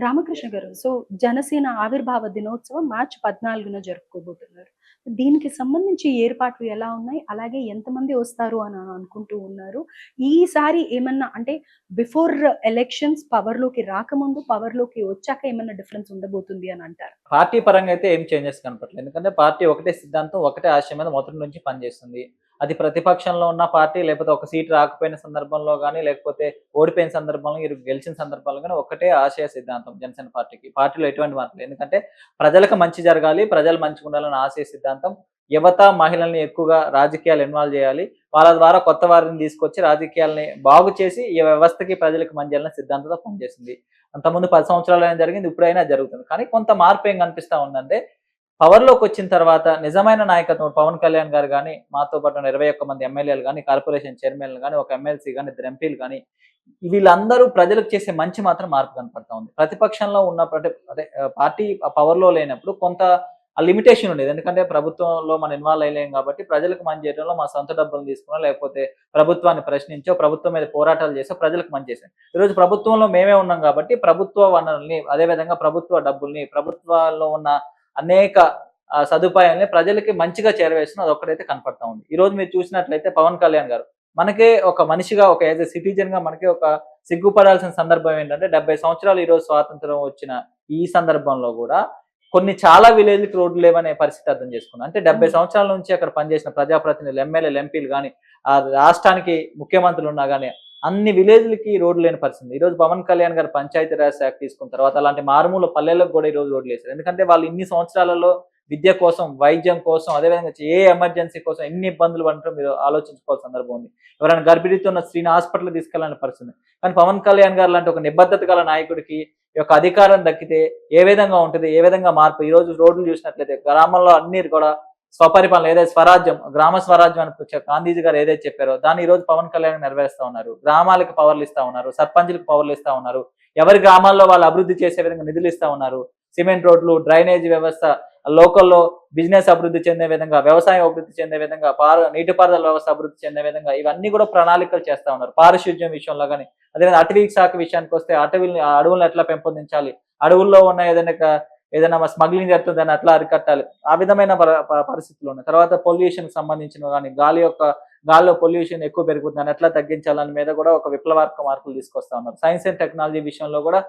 రామకృష్ణ గారు. సో, జనసేన ఆవిర్భావ దినోత్సవం మార్చి 14న జరుపుకోబోతున్నారు. దీనికి సంబంధించి ఏర్పాట్లు ఎలా ఉన్నాయి? అలాగే ఎంతమంది వస్తారు అని అనుకుంటూ ఉన్నారు? ఈసారి ఏమన్నా అంటే బిఫోర్ ఎలక్షన్స్ పవర్‌లోకి రాకముందు, పవర్‌లోకి వచ్చాక ఏమన్నా డిఫరెన్స్ ఉండబోతుంది అని అంటారా? పార్టీ పరంగా అయితే ఏం చేంజెస్ కనపట్లేదు. ఎందుకంటే పార్టీ ఒకటే సిద్ధాంతం, ఒకటే ఆశయం మీద మొదటి నుంచి పనిచేస్తుంది. అది ప్రతిపక్షంలో ఉన్న పార్టీ లేకపోతే ఒక సీట్ రాకపోయిన సందర్భంలో గాని, లేకపోతే ఓడిపోయిన సందర్భంలో, గెలిచిన సందర్భాల్లో గాని ఒకటే ఆశయ సిద్ధాంతం జనసేన పార్టీకి. పార్టీలో ఎటువంటి మార్పు లేదు. ఎందుకంటే ప్రజలకు మంచి జరగాలి, ప్రజలు మంచిగుండాలన్న ఆశయ సిద్ధాంతం. యువత, మహిళల్ని ఎక్కువగా రాజకీయాలు ఇన్వాల్వ్ చేయాలి. వాళ్ళ ద్వారా కొత్త వారిని తీసుకొచ్చి రాజకీయాల్ని బాగు చేసి ఈ వ్యవస్థకి, ప్రజలకి మంచి చేయాలనే సిద్ధాంతంతో పనిచేసింది. అంతకుముందు 10 సంవత్సరాలైనా జరిగింది. ఇప్పుడైనా జరుగుతుంది. కానీ కొంత మార్పు ఏం కనిపిస్తా ఉందంటే, పవర్‌లోకొచ్చిన తర్వాత నిజమైన నాయకత్వం పవన్ కళ్యాణ్ గారు గాని, మాతో పాటు ఉన్న 21 మంది ఎమ్మెల్యేలు గాని, కార్పొరేషన్ చైర్మన్‌లు గాని, ఒక ఎమ్మెల్సీ గాని, 2 ఎంపీలు గాని, వీళ్ళందరూ ప్రజలకు చేసే మంచి మాత్రం మార్పు కనపడతా ఉంది. ప్రతిపక్షంలో ఉన్నప్పుడు అదే పార్టీ పవర్‌లో లేనప్పుడు కొంత లిమిటేషన్ ఉండేది. ఎందుకంటే ప్రభుత్వంలో మనం ఇన్వాల్వ్ అయ్యలేం కాబట్టి ప్రజలకు మంచి చేయడంలో మా సొంత డబ్బులు తీసుకునో, లేకపోతే ప్రభుత్వాన్ని ప్రశ్నించో, ప్రభుత్వం మీద పోరాటాలు చేసో ప్రజలకు మంచి చేశాం. ఈరోజు ప్రభుత్వంలో మేమే ఉన్నాం కాబట్టి ప్రభుత్వ వనరుల్ని, అదేవిధంగా ప్రభుత్వ డబ్బుల్ని, ప్రభుత్వాల్లో ఉన్న అనేక సదుపాయాల్ని ప్రజలకి మంచిగా చేరవేస్తున్నాం. అదొక్కటైతే కనపడతా ఉంది. ఈరోజు మీరు చూసినట్లయితే పవన్ కళ్యాణ్ గారు మనకే ఒక మనిషిగా, ఒక యాజ్ ఎ సిటిజన్‌గా మనకే ఒక సిగ్గుపడాల్సిన సందర్భం ఏంటంటే 70 సంవత్సరాలు ఈరోజు స్వాతంత్రం వచ్చిన ఈ సందర్భంలో గూడా కొన్ని చాలా విలేజ్‌లకి రోడ్లు లేవనే పరిస్థితి అర్థం చేసుకున్నాం. అంటే 70 హ్మ్. సంవత్సరాల నుంచి అక్కడ పనిచేసిన ప్రజాప్రతినిధులు, ఎమ్మెల్యేలు, ఎంపీలు గాని, రాష్ట్రానికి ముఖ్యమంత్రులు ఉన్నా గాని అన్ని విలేజ్‌లకి రోడ్లు లేని పరిస్థితి. ఈరోజు పవన్ కళ్యాణ్ గారు పంచాయతీ రాజ్ యాక్ట్ తీసుకున్న తర్వాత అలాంటి మారుమూల పల్లెలకు గూడా ఈరోజు రోడ్లేసారు. ఎందుకంటే వాళ్ళు ఇన్ని సంవత్సరాలలో విద్య కోసం, వైద్యం కోసం, అదేవిధంగా ఏ ఎమర్జెన్సీ కోసం ఎన్ని ఇబ్బందులు పడటం మీరు ఆలోచించుకోవాల్సిన సందర్భం ఉంది. ఎవరైనా గర్భిణీతో ఉన్న స్త్రీని హాస్పిటల్‌కి తీసుకెళ్ళాలని పరిస్థితి. కానీ పవన్ కళ్యాణ్ గారు లాంటి ఒక నిబద్ధత గల నాయకుడికి ఈ యొక్క అధికారం దక్కితే ఏ విధంగా ఉంటది? ఏ విధంగా మార్పు? ఈరోజు రోడ్లు చూసినట్లయితే గ్రామంలో అన్ని కూడా స్వపరిపాలన, ఏదైతే స్వరాజ్యం, గ్రామ స్వరాజ్యం అని గాంధీజీ గారు ఏదైతే చెప్పారో దాన్ని ఈరోజు పవన్ కళ్యాణ్ నెరవేరుస్తా ఉన్నారు. గ్రామాలకు పవర్లు ఇస్తా ఉన్నారు. సర్పంచులకు పవర్లు ఇస్తా ఉన్నారు. ఎవరి గ్రామాల్లో వాళ్ళు అభివృద్ధి చేసే విధంగా నిధులు ఇస్తా ఉన్నారు. సిమెంట్ రోడ్లు, డ్రైనేజ్ వ్యవస్థ, లోకల్‌లో బిజినెస్ అభివృద్ధి చెందే విధంగా, వ్యవసాయం అభివృద్ధి చెందే విధంగా, నీటిపారుదల వ్యవస్థ అభివృద్ధి చెందే విధంగా ఇవన్నీ కూడా ప్రణాళికలు చేస్తా ఉన్నారు. పారిశుధ్యం విషయంలో గాని, అదేవిధంగా అటవీ శాఖ విషయానికొస్తే అడవుల్ని ఎట్లా పెంపొందించాలి? అడవుల్లో ఉన్న ఏదైనా స్మగ్లింగ్ జరుగుతుంది దాన్ని అట్లా అరికట్టాలి. ఆ విధమైన పరిస్థితులు ఉన్నాయి. తర్వాత పొల్యూషన్‌కి సంబంధించినవి గాని, గాలిలో పొల్యూషన్ ఎక్కువ పెరుగుతుంది. దాన్ని ఎట్లా తగ్గించాలని మీద కూడా ఒక విప్లవాత్మక మార్పులు తీసుకొస్తా ఉన్నారు. సైన్స్ అండ్ టెక్నాలజీ విషయంలో కూడా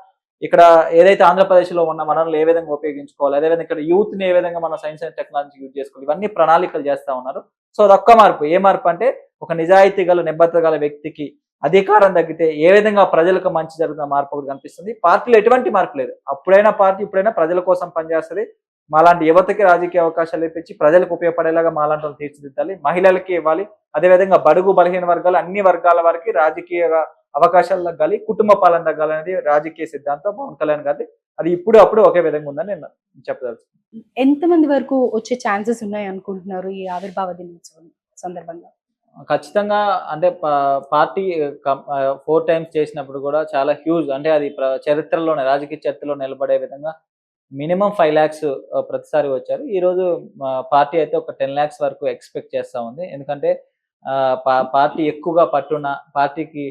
ఇక్కడ ఏదైతే ఆంధ్రప్రదేశ్‌లో ఉన్న వనరులు ఏ విధంగా ఉపయోగించుకోవాలి, అదేవిధంగా ఇక్కడ యూత్‌ని ఏ విధంగా మనం సైన్స్ అండ్ టెక్నాలజీ యూజ్ చేసుకోవాలి, ఇవన్నీ ప్రణాళికలు చేస్తా ఉన్నారు. సో అదొక్క మార్పు. ఏ మార్పు అంటే ఒక నిజాయితీ గల, నిబద్ధత గల వ్యక్తికి అధికారం తగ్గితే ఏ విధంగా ప్రజలకు మంచి జరుగుతున్న మార్పు ఒకటి కనిపిస్తుంది. పార్టీలో ఎటువంటి మార్పు లేదు. అప్పుడైనా పార్టీ ఇప్పుడైనా ప్రజల కోసం పనిచేస్తది. మాలాంటి యువతకి రాజకీయ అవకాశాలు ఇప్పించి ప్రజలకు ఉపయోగపడేలాగా మాలాంటి వాళ్ళని తీర్చిదిద్దాలి. మహిళలకి ఇవ్వాలి. అదేవిధంగా బడుగు బలహీన వర్గాలు, అన్ని వర్గాల వారికి రాజకీయ అవకాశాలు తగ్గాలి, కుటుంబ పాలన తగ్గాలనేది రాజకీయ సిద్ధాంతం పవన్ కళ్యాణ్ గారిది. అది ఇప్పుడు అప్పుడు ఒకే విధంగా ఉందని నేను చెప్పదలుచుకున్నాను. ఎంతమంది వరకు వచ్చే ఛాన్సెస్ ఉన్నాయనుకుంటున్నారు ఈ ఆవిర్భావ దినోత్సవం సందర్భంగా? ఖచ్చితంగా అంటే పార్టీ 4 టైమ్స్ చేసినప్పుడు కూడా చాలా హ్యూజ్, అంటే అది చరిత్రలోనే, రాజకీయ చరిత్రలో నిలబడే విధంగా మినిమమ్ 5,00,000 ప్రతిసారి వచ్చారు. ఈరోజు పార్టీ అయితే ఒక 10,00,000 వరకు ఎక్స్‌పెక్ట్ చేస్తా ఉంది. ఎందుకంటే పార్టీ ఎక్కువగా పట్టున్న, పార్టీకి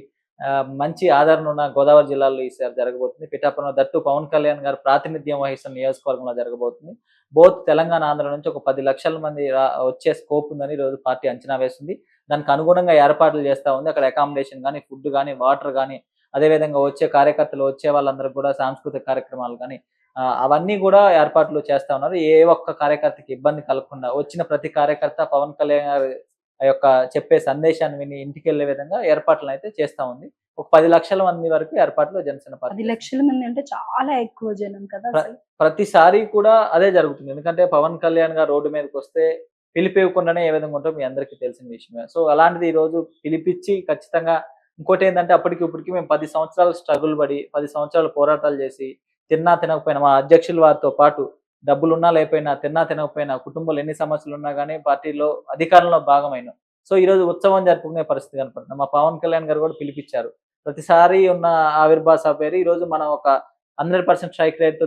మంచి ఆదరణ ఉన్న గోదావరి జిల్లాలో ఈసారి జరగబోతుంది. పిఠాపురంలో దట్టు పవన్ కళ్యాణ్ గారు ప్రాతినిధ్యం వహిస్తున్న నియోజకవర్గంలో జరగబోతుంది. బోత్ తెలంగాణ, ఆంధ్ర నుంచి ఒక 10,00,000 మంది వచ్చే స్కోప్ ఉందని ఈరోజు పార్టీ అంచనా వేస్తుంది. దానికి అనుగుణంగా ఏర్పాట్లు చేస్తా ఉంది. అక్కడ అకామిడేషన్ గాని, ఫుడ్ గాని, వాటర్ గాని, అదేవిధంగా వచ్చే కార్యకర్తలు, వచ్చే వాళ్ళందరికి కూడా సాంస్కృతిక కార్యక్రమాలు గాని, అవన్నీ కూడా ఏర్పాట్లు చేస్తా ఉన్నారు. ఏ ఒక్క కార్యకర్తకి ఇబ్బంది కలగకుండా వచ్చిన ప్రతి కార్యకర్త పవన్ కళ్యాణ్ గారి యొక్క చెప్పే సందేశాన్ని విని ఇంటికెళ్ళే విధంగా ఏర్పాట్లనైతే చేస్తా ఉంది. ఒక 10,00,000 మంది వరకు ఏర్పాట్లు జనసేన పార్టీ 10,00,000 మంది అంటే చాలా ఎక్కువ జనం కదా ప్ర అసలు. ప్రతిసారి కూడా అదే జరుగుతుంది. ఎందుకంటే పవన్ కళ్యాణ్ గారు రోడ్డు మీదకొస్తే పిలిపివ్వకుండానే ఏ విధంగా ఉంటదో మీ అందరికీ తెలిసిన విషయమే. సో అలాంటిది ఈరోజు పిలిపిచ్చి ఖచ్చితంగా, ఇంకోటేందంటే అప్పటికి ఇప్పటికి మేము 10 సంవత్సరాలు స్ట్రగుల్ పడి, 10 సంవత్సరాలు పోరాటాలు చేసి, తిన్నా తినకపోయినా మా అధ్యక్షులు వారితో పాటు డబ్బులున్నా లేకపోయినా, తిన్నా తినకపోయినా, కుటుంబంలో ఎన్ని సమస్యలున్నా గానీ పార్టీలో అధికారంలో భాగమైనాం. సో ఈరోజు ఉత్సవం జరుపుకునే పరిస్థితి కనపడుతుంది. మా పవన్ కళ్యాణ్ గారు కూడా పిలిపిచ్చారు. ప్రతిసారి ఉన్న ఆవిర్భావ సభ వేరు. ఈరోజు మనం ఒక 100% స్ట్రైక్ రేట్‌తో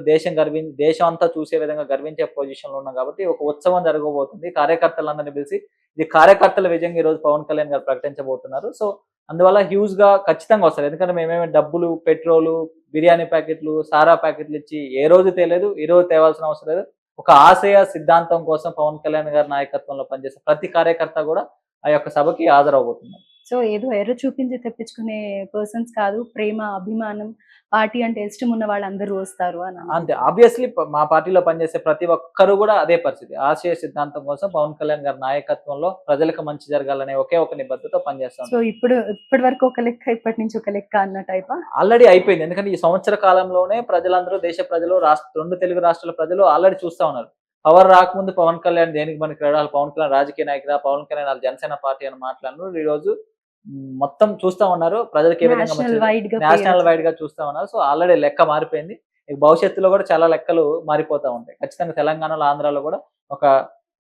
దేశం అంతా చూసే విధంగా గర్వించే పొజిషన్‌లో ఉన్నాం కాబట్టి ఒక ఉత్సవం జరగబోతుంది. కార్యకర్తలందరిని పిలిసి, ఇది కార్యకర్తల విజయంగా ఈరోజు పవన్ కళ్యాణ్ గారు ప్రకటించబోతున్నారు. సో అందువల్ల హ్యూజ్ గా ఖచ్చితంగా వస్తారు. ఎందుకంటే మేమేమి డబ్బులు, పెట్రోలు, బిర్యానీ ప్యాకెట్లు, సారా ప్యాకెట్లు ఇచ్చి ఏ రోజు తేలేదు, ఈ రోజు తేవాల్సిన అవసరం లేదు. ఒక ఆశయ సిద్ధాంతం కోసం పవన్ కళ్యాణ్ గారి నాయకత్వంలో పనిచేసే ప్రతి కార్యకర్త కూడా ఆ యొక్క సభకి హాజరవబోతున్నారు. సో ఏదో ఎర్ర చూపించి తెప్పించుకునే పర్సన్స్ కాదు. ప్రేమ, అభిమానం, పార్టీ అంటే ఇష్టం ఉన్న వాళ్ళందరూ వస్తారు అని అంతే. అనుకుంటున్నాను. ఆబ్వియస్లీ మా పార్టీలో పనిచేసే ప్రతి ఒక్కరు కూడా అదే పరిస్థితి. ఆశయ సిద్ధాంతం కోసం పవన్ కళ్యాణ్ గారి నాయకత్వంలో ప్రజలకు మంచి జరగాలనే ఒకే ఒక నిబద్ధతతో పనిచేస్తా సో ఉంటాం. ఇప్పటి వరకు ఒక లెక్క, ఇప్పటి నుంచి ఒక లెక్క అన్న టైపా? ఆల్రెడీ అయిపోయింది. ఎందుకంటే ఈ సంవత్సర కాలంలోనే ప్రజలందరూ, దేశ ప్రజలు, 2 తెలుగు రాష్ట్రాల ప్రజలు ఆల్రెడీ చూస్తా ఉన్నారు. పవర్ రాకముందు పవన్ కళ్యాణ్ దేనికి పనికిరాడు, ఆళ్ళు పవన్ కళ్యాణ్ రాజకీయ నాయకుడా, పవన్ కళ్యాణ్ ఆళ్ళ జనసేన పార్టీ అని మాట్లాడినారు. ఈరోజు మొత్తం చూస్తా ఉన్నారు. ప్రజలకు ఏ విధంగా నేషనల్ మంచిది, వైడ్ గా నేషనల్ పేరు. వైడ్ గా చూస్తా ఉన్నారు. సో ఆల్రెడీ లెక్క మారిపోయింది. ఇక భవిష్యత్తులో కూడా చాలా లెక్కలు మారిపోతా ఉంటాయి. ఖచ్చితంగా తెలంగాణలో, ఆంధ్రాలో కూడా ఒక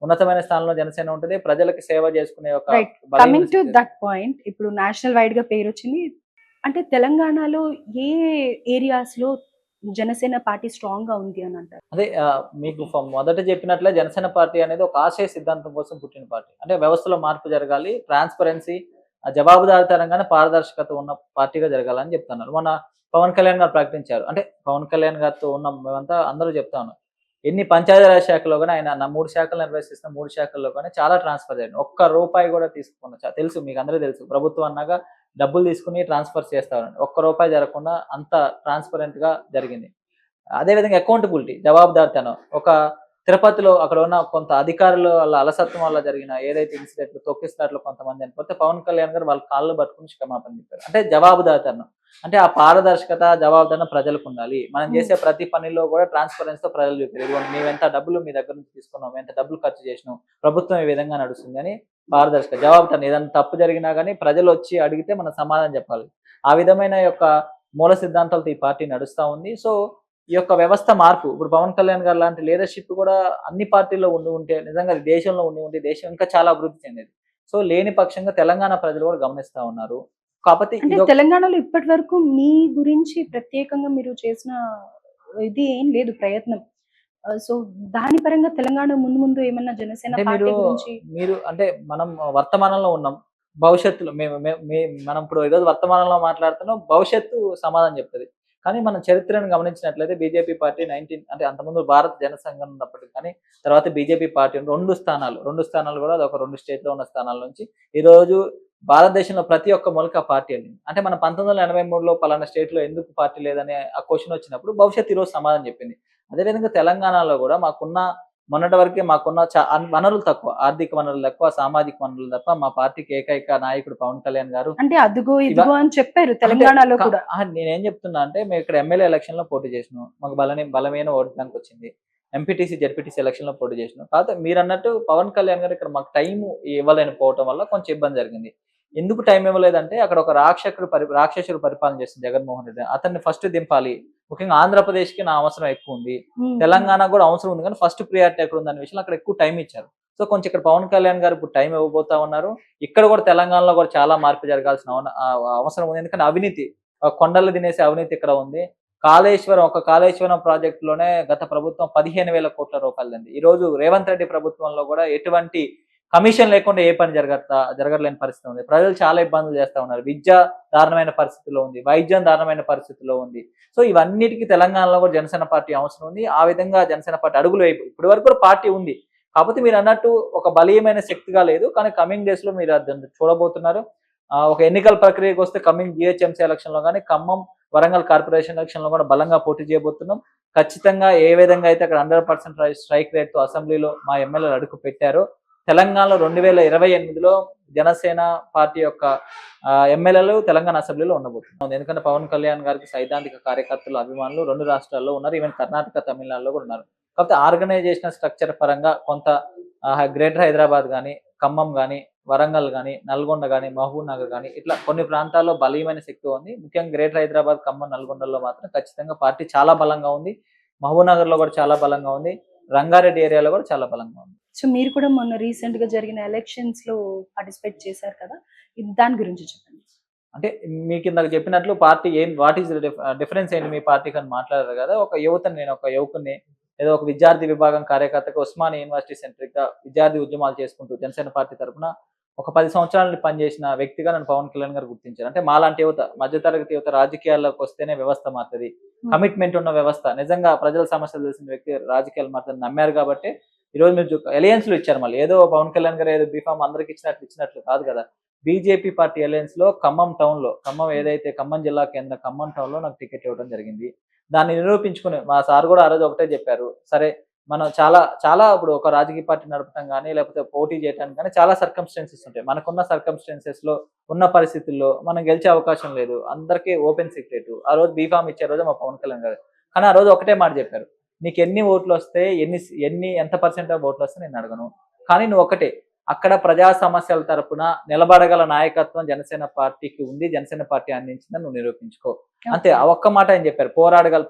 ఉన్నతమైన స్థానంలో జనసేన ఉంటది. ప్రజలకి సేవ చేసుకునే ఒక రైట్. బలమైన coming to Shakti. That point, ఇప్పుడు నేషనల్ వైడ్ గా పేరొచ్చింది. అంటే తెలంగాణలో ఏ ఏరియాస్ లో జనసేన పార్టీ స్ట్రాంగ్ గా ఉంది అని అంటారు? అదే మీకు మొదట చెప్పినట్లే జనసేన పార్టీ అనేది ఒక ఆశయ సిద్ధాంతం కోసం పుట్టిన పార్టీ. అంటే వ్యవస్థలో మార్పు జరగాలి, ట్రాన్స్‌పరెన్సీ, జవాబుదారీతనంగానే పారదర్శకత ఉన్న పార్టీగా జరగాలని చెప్తున్నారు. మొన్న పవన్ కళ్యాణ్ గారు ప్రకటించారు. అంటే పవన్ కళ్యాణ్ గారితో ఉన్న మేమంతా అందరూ చెప్తా ఉన్నాం. ఎన్ని పంచాయతీరాజ్ శాఖలో గాని ఆయన 3 శాఖలు నిర్వహిస్తున్న 3 శాఖల్లో గాని చాలా ట్రాన్స్‌ఫర్ జరిగింది. ఒక్క రూపాయి కూడా తీసుకోకుండా తెలుసు, మీకందరికీ తెలుసు. ప్రభుత్వం అన్నాక డబ్బులు తీసుకొని ట్రాన్స్‌ఫర్ చేస్తారని. ఒక్క రూపాయి జరగకుండా అంత ట్రాన్స్‌పరెంట్‌గా జరిగింది. అదే విధంగా అకౌంటబిలిటీ, జవాబుదారితనం. ఒక తిరుపతిలో అక్కడ ఉన్న కొంత అధికారులు వాళ్ళ అలసత్వం వల్ల జరిగిన ఏదైతే ఇన్సిడెంట్లు, తొక్కిసలాటలో కొంతమంది చనిపోతే పవన్ కళ్యాణ్ గారు వాళ్ళ కాళ్ళు పట్టుకొని క్షమాపణ చెప్పారు. అంటే జవాబుదారితనం. అంటే ఆ పారదర్శకత, జవాబుదారితనం ప్రజలకు ఉండాలి. మనం హ్మ్. చేసే ప్రతి పనిలో కూడా ట్రాన్స్‌పరెన్సీతో ప్రజలు చూపారు. ఇదిగోండి మేమెంత డబ్బులు మీ దగ్గర నుంచి తీసుకున్నాం, మేమెంత డబ్బులు ఖర్చు చేసినాం, ప్రభుత్వం ఈ విధంగా నడుస్తుంది అని పారదర్శకత, జవాబుదారితనం. ఏదైనా తప్పు జరిగినా గాని ప్రజలొచ్చి అడిగితే మనం సమాధానం చెప్పాలి. ఆ విధమైన యొక్క మూల సిద్ధాంతాలతో ఈ పార్టీ నడుస్తా ఉంది. సో ఈ యొక్క వ్యవస్థ మార్పు, ఇప్పుడు పవన్ కళ్యాణ్ గారు లాంటి లీడర్‌షిప్ కూడా అన్ని పార్టీల్లో ఉండి ఉంటే, నిజంగా దేశంలో ఉండి ఉంటే దేశం ఇంకా చాలా అభివృద్ధి చెందేది. సో లేని పక్షంగా తెలంగాణ ప్రజలు కూడా గమనిస్తా ఉన్నారు. కాపోతే అంటే ఇదొక తెలంగాణలో ఇప్పటి వరకు మీ గురించి ప్రత్యేకంగా మీరు చేసిన ఇది ఏం లేదు ప్రయత్నం. సో దాని పరంగా తెలంగాణ ముందు ముందు ఏమన్నా జనసేన అంటే పార్టీ గురించి మీరు అంటే మనం వర్తమానంలో ఉన్నాం. భవిష్యత్తులో మేము మే మే మనం ఇప్పుడు ఈరోజు వర్తమానంలో మాట్లాడుతున్నాం. భవిష్యత్తు సమాధానం చెప్తది. కానీ మనం చరిత్రను గమనించినట్లయితే బీజేపీ పార్టీ అంటే అంతకుముందు భారత జనసంఘం ఉన్నప్పటికి కానీ, తర్వాత బీజేపీ పార్టీ 2 స్థానాలు కూడా అదొక 2 స్టేట్‌లో ఉన్న స్థానాల నుంచి ఈరోజు భారతదేశంలో ప్రతి ఒక్క మూలకి ఆ పార్టీ ఎళ్ళింది. అంటే మన 1983లో పలానా స్టేట్‌లో ఎందుకు పార్టీ లేదనే ఆ క్వెషన్ వచ్చినప్పుడు భవిష్యత్తు ఈరోజు సమాధానం చెప్పింది. అదే విధంగా తెలంగాణలో కూడా మొన్నటి వరకే మాకున్న వనరులు తక్కువ. ఆర్థిక వనరులు తక్కువ, సామాజిక వనరులు తప్ప మా పార్టీకి ఏకైక నాయకుడు పవన్ కళ్యాణ్ గారు. అంటే అదుగో ఇవ ఇదిగో అని చెప్పారు అంటే తెలంగాణలో కూడా. నేనేం చెప్తున్నా అంటే మేము ఇక్కడ ఎమ్మెల్యే ఎలక్షన్‌లో పోటీ చేసినాం. మాకు బలమైన ఓట్ బ్యాంక్ వచ్చింది. ఎంపీటీసీ, జెడ్పీటీసీ ఎలక్షన్‌లో పోటీ చేసినాం. కాకపోతే మీరన్నట్టు పవన్ కళ్యాణ్ గారు ఇక్కడ మాకు టైమ్ ఇవ్వలేకపోవటం వల్ల కొంచెం ఇబ్బంది జరిగింది. ఎందుకు టైమ్ ఇవ్వలేదంటే అక్కడ ఒక రాక్షసుడు పరిపాలన చేస్తుంది జగన్మోహన్ రెడ్డి. అతన్ని ఫస్ట్ దింపాలి. ముఖ్యంగా ఆంధ్రప్రదేశ్‌కి నా అవసరం ఎక్కువుంది. హ్మ్. తెలంగాణకు కూడా అవసరం ఉంది. కానీ ఫస్ట్ ప్రియారిటీ ఎక్కడుందనే విషయంలో అక్కడ ఎక్కువ టైమ్ ఇచ్చారు. సో కొంచెం ఇక్కడ పవన్ కళ్యాణ్ గారు ఇప్పుడు టైమ్ ఇవ్వబోతా ఉన్నారు. ఇక్కడ కూడా తెలంగాణలో కూడా చాలా మార్పు జరగాల్సిన అవసరం ఉంది. ఎందుకంటే అవినీతి, కొండలు తినేసే అవినీతి ఇక్కడ ఉంది. కాళేశ్వరం ప్రాజెక్ట్‌లోనే గత ప్రభుత్వం 15,000 కోట్ల రూపాయలదండి. ఈరోజు రేవంత్ రెడ్డి ప్రభుత్వంలో కూడా ఎటువంటి కమిషన్ లేకుండా ఏ పని జరగలేని పరిస్థితి ఉంది. ప్రజలు చాలా ఇబ్బందులు చేస్తా ఉన్నారు. విద్య దారుణమైన పరిస్థితిలో ఉంది. వైద్యం దారుణమైన పరిస్థితిలో ఉంది. సో ఇవన్నిటికి తెలంగాణలో కూడా జనసేన పార్టీ అవసరం ఉంది. ఆ విధంగా జనసేన పార్టీ అడుగులు ఇప్పటి వరకు కూడా పార్టీ ఉంది. కాకపోతే మీరన్నట్టు ఒక బలీయమైన శక్తిగా లేదు. కానీ కమింగ్ డేస్‌లో మీరు అది చూడబోతున్నారు. ఒక ఎన్నికల ప్రక్రియకొస్తే కమింగ్ జీహెచ్ఎంసీ ఎలక్షన్‌లో గాని, ఖమ్మం, వరంగల్ కార్పొరేషన్ ఎలక్షన్‌లో కూడా బలంగా పోటీ చేయబోతున్నాం. ఖచ్చితంగా ఏ విధంగా అయితే అక్కడ 100% స్ట్రైక్ రేట్‌తో అసెంబ్లీలో మా ఎమ్మెల్యేలు అడుగు పెట్టారో, తెలంగాణలో 2028లో జనసేన పార్టీ యొక్క ఎమ్మెల్యేలు తెలంగాణ అసెంబ్లీలో ఉండబోతున్నారు. ఎందుకంటే పవన్ కళ్యాణ్ గారికి సైద్ధాంతిక కార్యకర్తలు, అభిమానులు 2 రాష్ట్రాల్లో ఉన్నారు. ఈవెన్ కర్ణాటక, తమిళనాడులో కూడా ఉన్నారు. కాకపోతే ఆర్గనైజేషనల్ స్ట్రక్చర్ పరంగా కొంత గ్రేటర్ హైదరాబాద్ గాని, ఖమ్మం గాని, వరంగల్ గాని, నల్గొండ గాని, మహబూబ్ నగర్ గాని ఇట్లా కొన్ని ప్రాంతాల్లో బలీయమైన శక్తి ఉంది. ముఖ్యంగా గ్రేటర్ హైదరాబాద్, ఖమ్మం, నల్గొండలో మాత్రం ఖచ్చితంగా పార్టీ చాలా బలంగా ఉంది. మహబూబ్ నగర్‌లో కూడా చాలా బలంగా ఉంది. రంగారెడ్డి ఏరియాలో కూడా చాలా బలంగా ఉంది. సో మీరు కూడా మొన్న రీసెంట్‌గా జరిగిన ఎలక్షన్స్‌లో పార్టిసిపేట్ చేశారు కదా! దాని గురించి చెప్పండి. అంటే మీకిందాక చెప్పినట్లు పార్టీ వాట్ ఈస్ డిఫరెన్స్ ఏంటి మీ పార్టీకి అని మాట్లాడారు కదా! నేను ఒక యువకుడిని, ఏదో ఒక విద్యార్థి విభాగం కార్యకర్తగా ఉస్మానియా యూనివర్సిటీ సెంట్రిక్‌గా విద్యార్థి ఉద్యమాలు చేసుకుంటూ జనసేన పార్టీ తరపున ఒక 10 సంవత్సరాల నుండి పనిచేసిన వ్యక్తిగా నన్ను పవన్ కళ్యాణ్ గారు గుర్తించారు. అంటే మాలాంటి యువత, మధ్యతరగతి యువత రాజకీయాల్లోకి వస్తేనే వ్యవస్థ మారుతది. కమిట్మెంట్ ఉన్న వ్యవస్థ, నిజంగా ప్రజల సమస్యలు తెలిసిన వ్యక్తి రాజకీయాలు మారుతారని నమ్మారు కాబట్టి ఈరోజు మీరు అలయన్స్‌లో ఇచ్చారు మళ్ళీ. ఏదో పవన్ కళ్యాణ్ గారు ఏదో బీఫామ్ అందరికి ఇచ్చినట్లు కాదు కదా! బీజేపీ పార్టీ అలయన్స్‌లో ఖమ్మం టౌన్‌లో, ఖమ్మం ఏదైతే ఖమ్మం జిల్లా కేంద్రం ఖమ్మం టౌన్‌లో నాకు టికెట్ ఇవ్వడం జరిగింది. దాన్ని నిరూపించుకుని మా సార్ కూడా ఆ రోజు ఒకటే చెప్పారు. సరే మనం చాలా ఇప్పుడు ఒక రాజకీయ పార్టీ నడపడం గాని, లేకపోతే పోటీ చేయడానికి గాని చాలా సర్కమ్‌స్టాన్సెస్ ఉంటాయి. మనకున్న సర్కమ్‌స్టాన్సెస్‌లో ఉన్న పరిస్థితుల్లో మనం గెలిచే అవకాశం లేదు. అందరికీ ఓపెన్ సీక్రెట్. ఆ రోజు బీఫామ్ ఇచ్చే రోజు మా పవన్ కళ్యాణ్ గారు. కానీ ఆ రోజు ఒకటే మాట చెప్పారు. నీకెన్ని ఓట్లొస్తాయి, ఎంత పర్సెంట్ ఆఫ్ ఓట్లొస్తాయి నేను అడగను. కానీ నువ్వు ఒకటే, అక్కడ ప్రజా సమస్యల తరపున నిలబడగల నాయకత్వం జనసేన పార్టీకి ఉంది. జనసేన పార్టీ అందించిందని నువ్వు నిరూపించుకో. అంతే. ఆ ఒక్క మాట ఆయన చెప్పారు.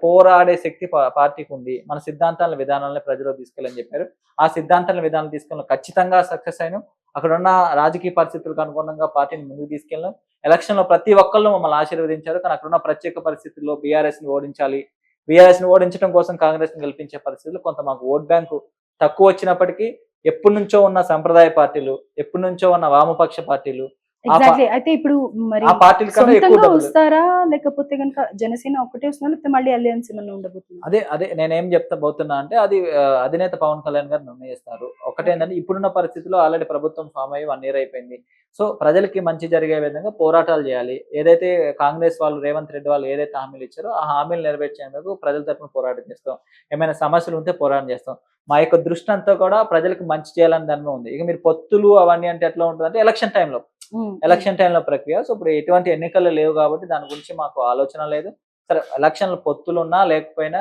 పోరాడే శక్తి పార్టీకి ఉంది. మన సిద్ధాంతాలను, విధానాలను ప్రజల్లోకి తీసుకెళ్ళని చెప్పారు. ఆ సిద్ధాంతాలను, విధానాలను తీసుకెళ్ళడం ఖచ్చితంగా సక్సెస్ అయినాం. అక్కడున్న రాజకీయ పరిస్థితులకు అనుగుణంగా పార్టీని ముందుకు తీసుకెళ్ళాం. ఎలక్షన్‌లో ప్రతి ఒక్కళ్ళు మమ్మల్ని ఆశీర్వదించారు. కానీ అక్కడున్న ప్రత్యేక పరిస్థితుల్లో బీఆర్ఎస్‌ని ఓడించాలి. బీఆర్ఎస్‌ని ఓడించడం కోసం కాంగ్రెస్‌ని గెలిపించే పరిస్థితుల్లో కొంత మాకు ఓట్ బ్యాంకు తక్కువ వచ్చినప్పటికీ ఎప్పటినుంచో ఉన్న సంప్రదాయ పార్టీలు, ఎప్పటినుంచో ఉన్న వామపక్ష పార్టీలు, ఆ పా ఎగ్జాక్ట్‌లీ. అయితే ఇప్పుడు మరి ఆ పార్టీల కన్నా ఎక్కువ సొంతంగా డబ్బులు. వస్తారా? లేకపోతే గనుక జనసేన ఒక్కటే వస్తుందా? లేకపోతే మళ్ళీ అలయన్స్ ఏమన్నా ఉండబోతుందా? అదే నేనేం పోతున్నా అంటే అది అధినేత పవన్ కళ్యాణ్ గారు నిర్ణయిస్తారు. ఒకటేంటంటే ఇప్పుడున్న పరిస్థితిలో ఆల్రెడీ ప్రభుత్వం ఫార్మ్ అయ్యి 1 ఇయర్ అయిపోయింది. సో ప్రజలకి మంచి జరిగే విధంగా పోరాటాలు చేయాలి. ఏదైతే కాంగ్రెస్ వాళ్ళు, రేవంత్ రెడ్డి వాళ్ళు ఏదైతే హామీలు ఇచ్చారో ఆ హామీలు నెరవేర్చేందుకు ప్రజల తరపున పోరాటం చేస్తాం. ఏమైనా సమస్యలు ఉంటే పోరాటం చేస్తాం. మా యొక్క దృష్టి అంతా కూడా ప్రజలకు మంచి చేయాలని దాని మీద ఉంది. ఇక మీరు పొత్తులు అవన్నీ అంటే ఎట్లా ఉంటదంటే ఎలక్షన్ టైంలో ప్రక్రియ. సో ఇప్పుడు ఎటువంటి ఎన్నికలు లేవు కాబట్టి దాని గురించి మాకు ఆలోచన లేదు. సరే ఎలక్షన్‌లు పొత్తులున్నా లేకపోయినా